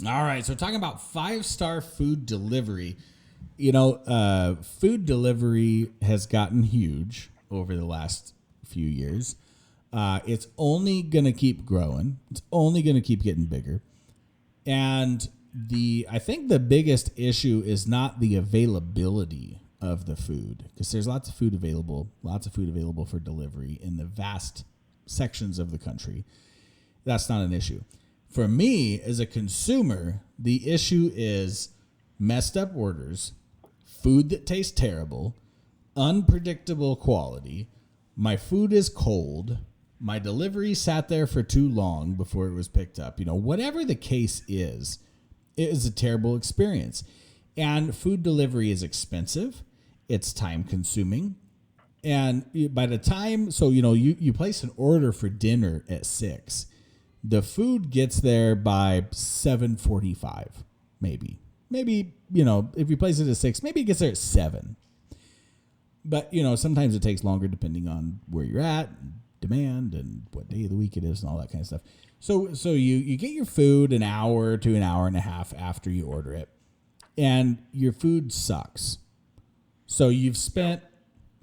All right, so talking about 5-star food delivery. Food delivery has gotten huge over the last few years. It's only going to keep growing. It's only going to keep getting bigger. And I think the biggest issue is not the availability of the food, because there's lots of food available for delivery in the vast sections of the country. That's not an issue. For me, as a consumer, the issue is messed up orders, food that tastes terrible, unpredictable quality. My food is cold. My delivery sat there for too long before it was picked up. Whatever the case is, it is a terrible experience. And food delivery is expensive. It's time consuming. And by the time, you place an order for dinner at 6, the food gets there by 7:45, maybe, if you place it at 6, maybe it gets there at 7. But, sometimes it takes longer depending on where you're at, demand, and what day of the week it is and all that kind of stuff. So you get your food an hour to an hour and a half after you order it, and your food sucks. So you've spent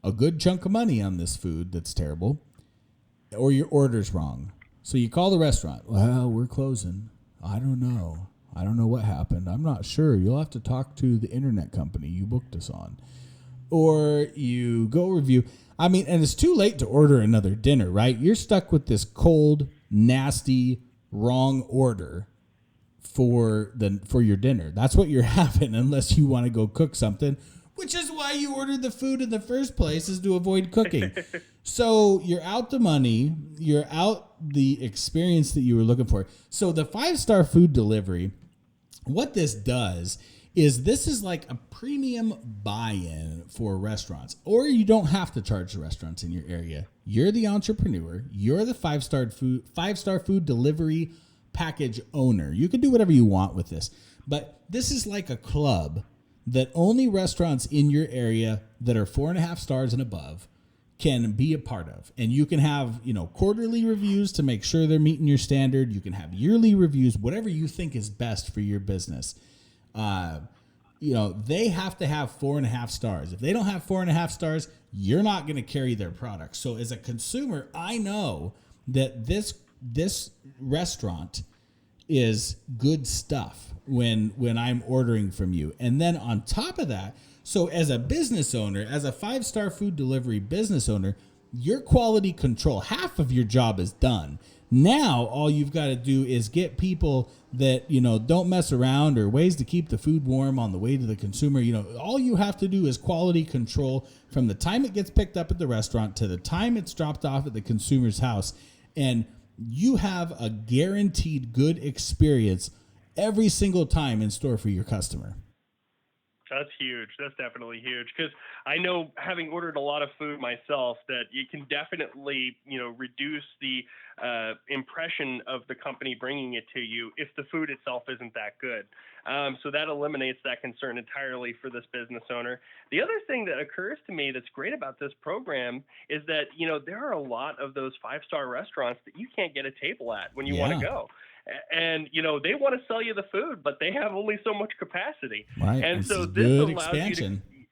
a good chunk of money on this food that's terrible, or your order's wrong. So you call the restaurant. Well, we're closing. I don't know what happened. I'm not sure. You'll have to talk to the internet company you booked us on. Or you go review. And it's too late to order another dinner, right? You're stuck with this cold, nasty, wrong order for your dinner. That's what you're having, unless you want to go cook something, which is why you ordered the food in the first place, is to avoid cooking. So you're out the money, you're out the experience that you were looking for. So the 5-star food delivery, what this does is this is like a premium buy-in for restaurants. Or you don't have to charge the restaurants in your area. You're the entrepreneur. You're the 5-star food delivery package owner. You can do whatever you want with this. But this is like a club that only restaurants in your area that are 4.5 stars and above can be a part of. And you can have, quarterly reviews to make sure they're meeting your standard. You can have yearly reviews, whatever you think is best for your business. They have to have 4.5 stars. If they don't have 4.5 stars, you're not going to carry their product. So as a consumer, I know that this restaurant is good stuff when I'm ordering from you. And then on top of that, so as a business owner, as a 5-star food delivery business owner, your quality control, half of your job is done. Now, all you've got to do is get people that, don't mess around, or ways to keep the food warm on the way to the consumer. All you have to do is quality control from the time it gets picked up at the restaurant to the time it's dropped off at the consumer's house. And you have a guaranteed good experience every single time in store for your customer. That's huge. That's definitely huge, because I know, having ordered a lot of food myself, that you can definitely, reduce the impression of the company bringing it to you if the food itself isn't that good. So that eliminates that concern entirely for this business owner. The other thing that occurs to me that's great about this program is that, there are a lot of those 5-star restaurants that you can't get a table at when you want to go. And, they want to sell you the food, but they have only so much capacity. Right. And so this good allows expansion. you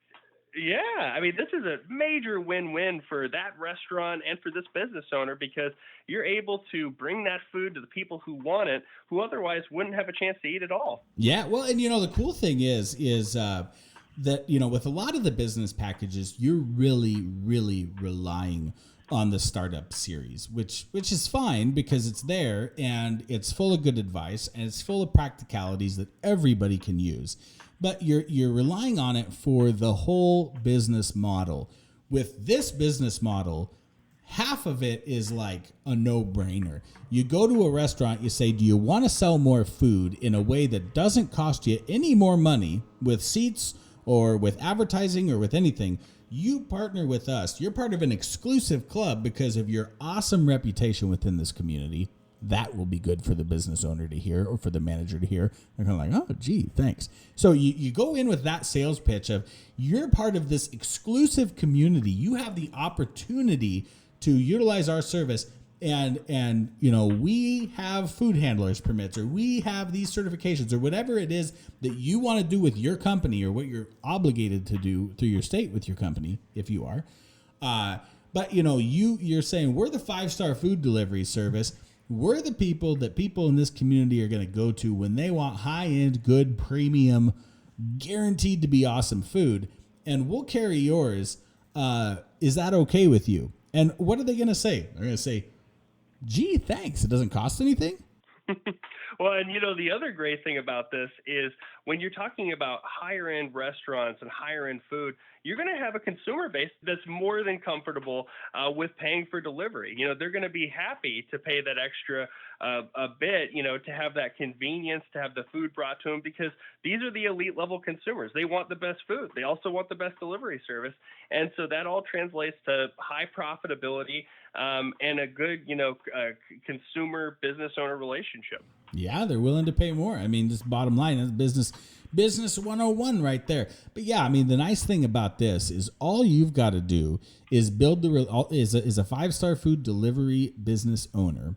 to, yeah, this is a major win-win for that restaurant and for this business owner, because you're able to bring that food to the people who want it, who otherwise wouldn't have a chance to eat it all. Yeah. Well, and, the cool thing is that, with a lot of the business packages, you're really, really relying on the startup series, which is fine, because it's there and it's full of good advice and it's full of practicalities that everybody can use. But you're relying on it for the whole business model. With this business model, half of it is like a no-brainer. You go to a restaurant, you say, do you want to sell more food in a way that doesn't cost you any more money with seats or with advertising or with anything? You partner with us. You're part of an exclusive club because of your awesome reputation within this community. That will be good for the business owner to hear, or for the manager to hear. They're kind of like, oh, gee, thanks. So you go in with that sales pitch of, you're part of this exclusive community. You have the opportunity to utilize our service and we have food handlers permits, or we have these certifications, or whatever it is that you want to do with your company, or what you're obligated to do through your state with your company, if you are. But you're saying we're the 5-star food delivery service. We're the people that people in this community are going to go to when they want high-end, good, premium, guaranteed to be awesome food, and we'll carry yours. Is that okay with you? And what are they going to say? They're going to say, gee, thanks. It doesn't cost anything. Well, and the other great thing about this is when you're talking about higher end restaurants and higher end food, you're going to have a consumer base that's more than comfortable with paying for delivery. They're going to be happy to pay that extra a bit, to have that convenience, to have the food brought to them, because these are the elite level consumers. They want the best food. They also want the best delivery service. And so that all translates to high profitability and a good, consumer business owner relationship. Yeah, they're willing to pay more. I mean, just bottom line is business 101 right there. But yeah, I mean, the nice thing about this is all you've got to do is build is a 5-star food delivery business owner.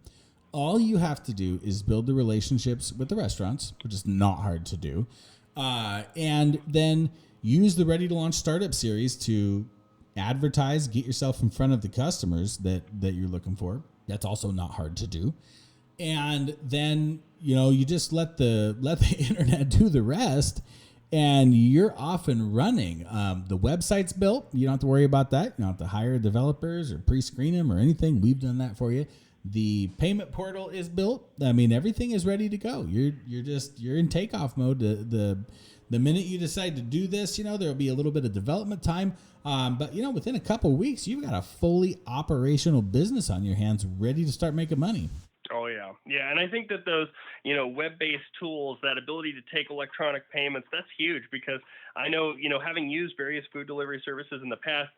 All you have to do is build the relationships with the restaurants, which is not hard to do, and then use the Ready to Launch Startup Series to advertise, get yourself in front of the customers that you're looking for. That's also not hard to do. And then, you just let the internet do the rest, and you're off and running. The website's built. You don't have to worry about that. You don't have to hire developers or pre-screen them or anything. We've done that for you. The payment portal is built. I mean, everything is ready to go. You're in takeoff mode. The minute you decide to do this, there'll be a little bit of development time. But within a couple of weeks, you've got a fully operational business on your hands, ready to start making money. Oh, yeah. Yeah. And I think that those, web-based tools, that ability to take electronic payments, that's huge, because I know, having used various food delivery services in the past,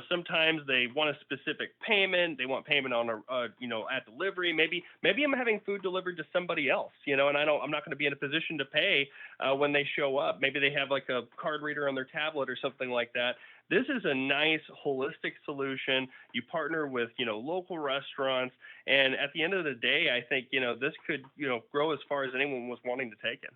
sometimes they want a specific payment. They want payment on at delivery. Maybe I'm having food delivered to somebody else, and I'm not going to be in a position to pay when they show up. Maybe they have like a card reader on their tablet or something like that. This is a nice holistic solution. You partner with, local restaurants. And at the end of the day, I think, this could, grow as far as anyone was wanting to take it.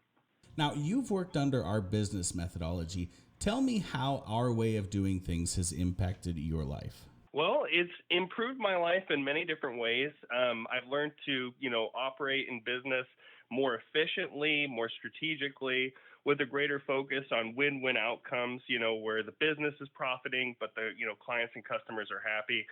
Now, you've worked under our business methodology. Tell me how our way of doing things has impacted your life. Well, it's improved my life in many different ways. I've learned to, operate in business more efficiently, more strategically, with a greater focus on win-win outcomes, where the business is profiting, but the, clients and customers are happy.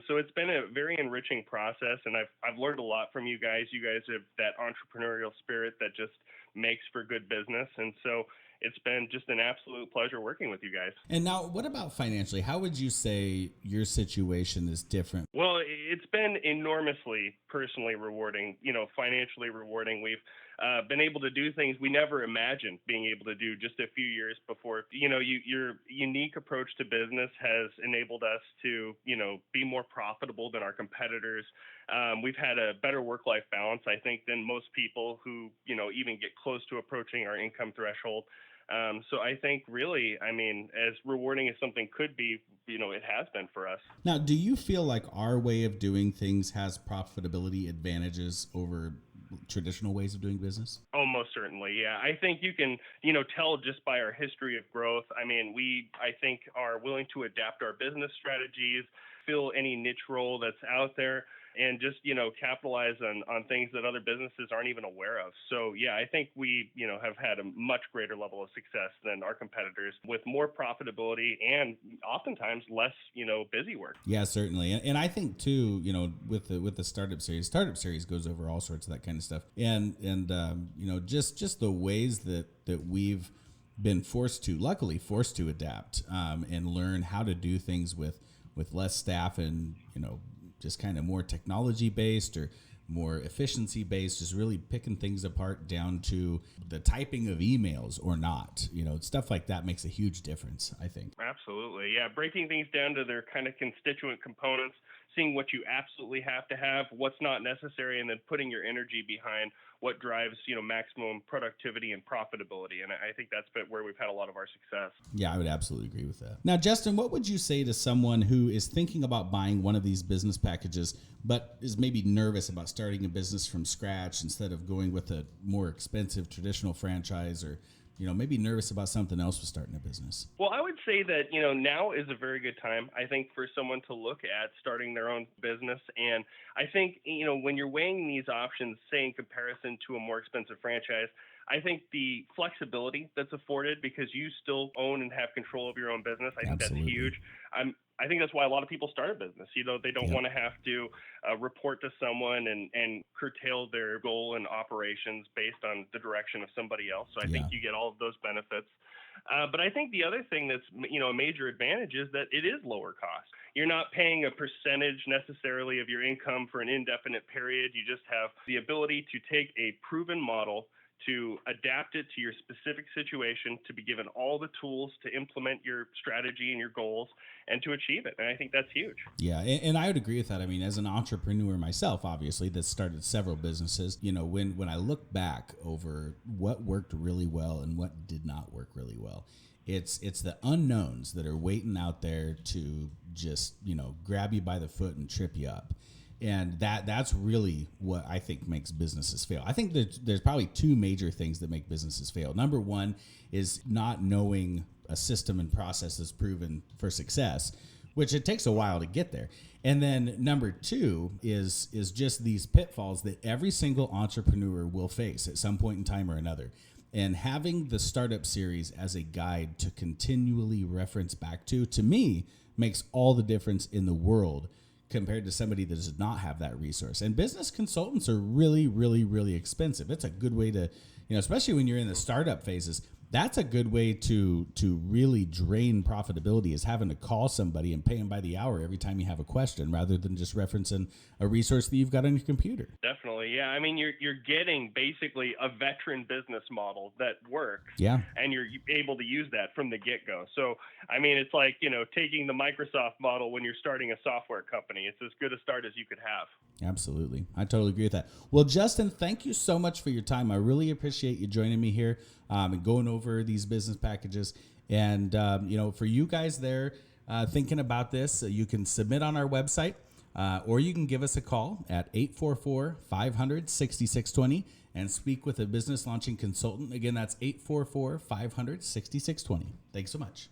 So it's been a very enriching process, and I've learned a lot from you guys. You guys have that entrepreneurial spirit that just makes for good business. And so it's been just an absolute pleasure working with you guys. And now, what about financially? How would you say your situation is different? Well, it's been enormously personally rewarding, financially rewarding. We've been able to do things we never imagined being able to do just a few years before. Your unique approach to business has enabled us to, be more profitable than our competitors. We've had a better work-life balance, I think, than most people who, even get close to approaching our income threshold. So I think really, as rewarding as something could be, it has been for us. Now, do you feel like our way of doing things has profitability advantages over traditional ways of doing business? Oh, most certainly. Yeah. I think you can, tell just by our history of growth. We, I think, are willing to adapt our business strategies, fill any niche role that's out there, and just, capitalize on things that other businesses aren't even aware of. So, yeah, I think we, have had a much greater level of success than our competitors, with more profitability and oftentimes less, busy work. Yeah, certainly. And I think too, with the startup series goes over all sorts of that kind of stuff. And just the ways that we've been luckily forced to adapt and learn how to do things with less staff and, just kind of more technology based or more efficiency based, just really picking things apart down to the typing of emails or not. Stuff like that makes a huge difference, I think. Absolutely. Yeah. Breaking things down to their kind of constituent components seeing what you absolutely have to have, what's not necessary, and then putting your energy behind what drives, maximum productivity and profitability. And I think that's where we've had a lot of our success. Yeah, I would absolutely agree with that. Now, Justin, what would you say to someone who is thinking about buying one of these business packages, but is maybe nervous about starting a business from scratch instead of going with a more expensive traditional franchise, or maybe nervous about something else with starting a business? Well, I would say that, now is a very good time, I think, for someone to look at starting their own business. And I think, when you're weighing these options, say in comparison to a more expensive franchise, I think the flexibility that's afforded because you still own and have control of your own business, I think Absolutely. that's huge. I think that's why a lot of people start a business. They don't Yep. want to have to report to someone and curtail their goal and operations based on the direction of somebody else. So I Yeah. think you get all of those benefits. But I think the other thing that's a major advantage is that it is lower cost. You're not paying a percentage necessarily of your income for an indefinite period. You just have the ability to take a proven model, to adapt it to your specific situation, to be given all the tools to implement your strategy and your goals and to achieve it. And I think that's huge. Yeah, and I would agree with that. I mean, as an entrepreneur myself, obviously, that started several businesses, when I look back over what worked really well and what did not work really well, it's the unknowns that are waiting out there to just, grab you by the foot and trip you up. And that's really what I think makes businesses fail. I think that there's probably two major things that make businesses fail. Number one is not knowing a system and process that's proven for success, which it takes a while to get there. And then number two is just these pitfalls that every single entrepreneur will face at some point in time or another. And having the Startup Series as a guide to continually reference back to me, makes all the difference in the world compared to somebody that does not have that resource. And business consultants are really, really, really expensive. It's a good way to, especially when you're in the startup phases, that's a good way to really drain profitability, is having to call somebody and pay them by the hour every time you have a question, rather than just referencing a resource that you've got on your computer. Definitely. Yeah. I mean, you're getting basically a veteran business model that works. Yeah. And you're able to use that from the get-go. So, I mean, it's like, taking the Microsoft model when you're starting a software company. It's as good a start as you could have. Absolutely. I totally agree with that. Well, Justin, thank you so much for your time. I really appreciate you joining me here and going over these business packages. And, for you guys there thinking about this, you can submit on our website or you can give us a call at 844-500-6620 and speak with a business launching consultant. Again, that's 844-500-6620. Thanks so much.